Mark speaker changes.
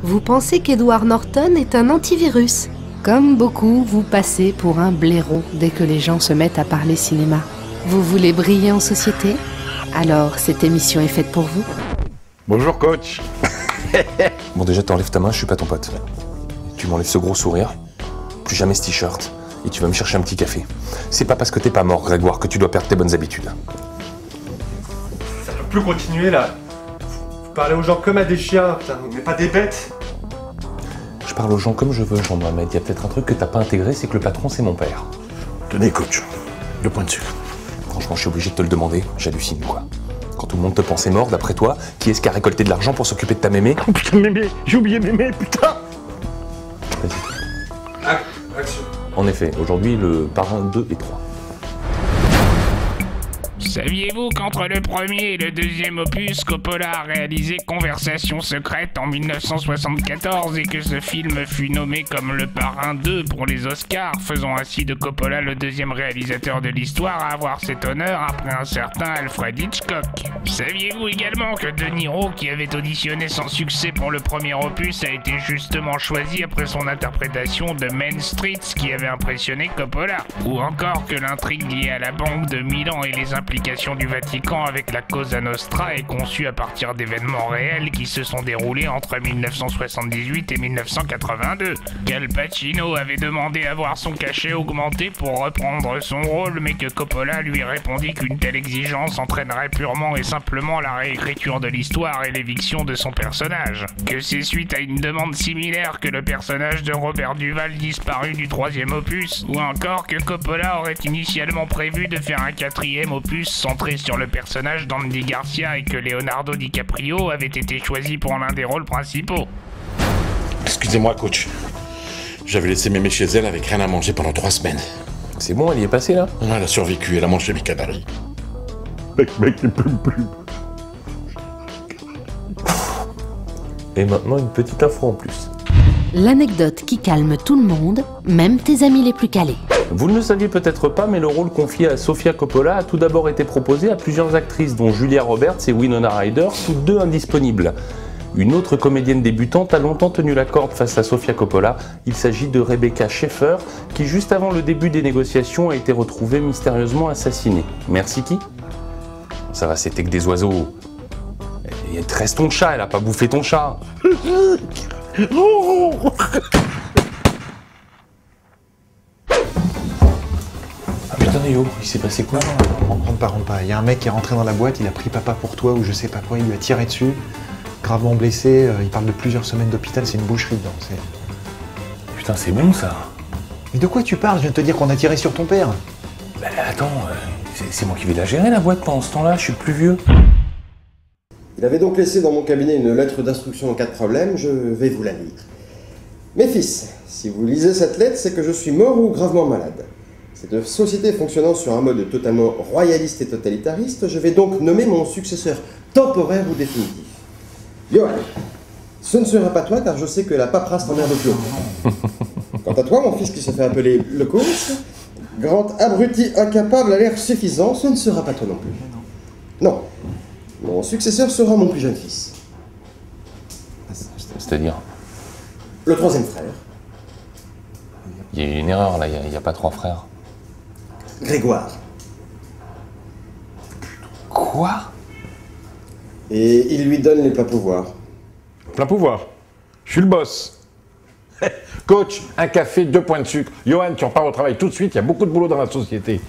Speaker 1: Vous pensez qu'Edward Norton est un antivirus. Comme beaucoup, vous passez pour un blaireau dès que les gens se mettent à parler cinéma. Vous voulez briller en société? Alors, cette émission est faite pour vous.
Speaker 2: Bonjour coach.
Speaker 3: Bon déjà t'enlèves ta main, je suis pas ton pote. Tu m'enlèves ce gros sourire, plus jamais ce t-shirt, et tu vas me chercher un petit café. C'est pas parce que t'es pas mort, Grégoire, que tu dois perdre tes bonnes habitudes.
Speaker 4: Ça peut plus continuer là. Vous parlez aux gens comme à des chiens, putain, mais pas des bêtes.
Speaker 3: Je parle aux gens comme je veux, Jean-Mohamed. Il y a peut-être un truc que t'as pas intégré, c'est que le patron c'est mon père.
Speaker 2: Tenez coach, 2 points de sucre.
Speaker 3: Franchement, je suis obligé de te le demander, j'hallucine quoi. Quand tout le monde te pensait mort, d'après toi, qui est-ce qui a récolté de l'argent pour s'occuper de ta mémé?
Speaker 2: Oh putain mémé, j'ai oublié mémé, putain.
Speaker 3: Vas-y.
Speaker 4: Action.
Speaker 3: En effet, aujourd'hui, le parrain 2 et 3.
Speaker 5: Saviez-vous qu'entre le premier et le deuxième opus, Coppola a réalisé Conversation secrète en 1974 et que ce film fut nommé comme le parrain 2 pour les Oscars, faisant ainsi de Coppola le deuxième réalisateur de l'histoire à avoir cet honneur après un certain Alfred Hitchcock. Saviez-vous également que De Niro, qui avait auditionné sans succès pour le premier opus, a été justement choisi après son interprétation de Main Street, qui avait impressionné Coppola? Ou encore que l'intrigue liée à la banque de Milan et les implications du Vatican avec la Cosa Nostra est conçue à partir d'événements réels qui se sont déroulés entre 1978 et 1982. Qu'Al Pacino avait demandé à voir son cachet augmenté pour reprendre son rôle, mais que Coppola lui répondit qu'une telle exigence entraînerait purement et simplement la réécriture de l'histoire et l'éviction de son personnage. Que c'est suite à une demande similaire que le personnage de Robert Duval disparut du troisième opus, ou encore que Coppola aurait initialement prévu de faire un quatrième opus centré sur le personnage d'Andy Garcia et que Leonardo DiCaprio avait été choisi pour l'un des rôles principaux.
Speaker 2: Excusez-moi coach, j'avais laissé mémé chez elle avec rien à manger pendant 3 semaines.
Speaker 3: C'est bon, elle y est passée là?
Speaker 2: Elle a survécu, elle a mangé mes canaries. Mec, il peut plus.
Speaker 3: Et maintenant une petite info en plus.
Speaker 1: L'anecdote qui calme tout le monde, même tes amis les plus calés.
Speaker 3: Vous ne le saviez peut-être pas, mais le rôle confié à Sofia Coppola a tout d'abord été proposé à plusieurs actrices, dont Julia Roberts et Winona Ryder, toutes deux indisponibles. Une autre comédienne débutante a longtemps tenu la corde face à Sofia Coppola. Il s'agit de Rebecca Schaeffer, qui juste avant le début des négociations a été retrouvée mystérieusement assassinée. Merci qui? Ça va, c'était que des oiseaux. Et te reste ton chat, elle a pas bouffé ton chat. Ah putain Yo, il s'est passé quoi?
Speaker 6: Rentre pas. Il y a un mec qui est rentré dans la boîte, il a pris papa pour toi ou je sais pas quoi, il lui a tiré dessus, gravement blessé, il parle de plusieurs semaines d'hôpital, c'est une boucherie dedans.
Speaker 3: Putain, c'est bon ça.
Speaker 6: Mais de quoi tu parles? Je viens de te dire qu'on a tiré sur ton père.
Speaker 3: Bah attends, c'est moi qui vais la gérer la boîte pendant ce temps-là, je suis le plus vieux.
Speaker 7: Il avait donc laissé dans mon cabinet une lettre d'instruction en cas de problème, je vais vous la lire. Mes fils, si vous lisez cette lettre, c'est que je suis mort ou gravement malade. Cette société fonctionnant sur un mode totalement royaliste et totalitariste, je vais donc nommer mon successeur temporaire ou définitif. Johan, ce ne sera pas toi car je sais que la paperasse t'emmerde plus haut. Quant à toi, mon fils qui se fait appeler le coach, grand abruti incapable à l'air suffisant, ce ne sera pas toi non plus. Non. Mon successeur sera mon plus jeune fils.
Speaker 3: C'est-à-dire?
Speaker 7: Le troisième frère.
Speaker 3: Il y a une erreur là, il n'y a pas 3 frères.
Speaker 7: Grégoire.
Speaker 3: Quoi?
Speaker 7: Et il lui donne les pleins pouvoirs.
Speaker 2: Plein pouvoir. Je suis le boss. Coach, un café, 2 points de sucre. Johan, tu repars au travail tout de suite, il y a beaucoup de boulot dans la société.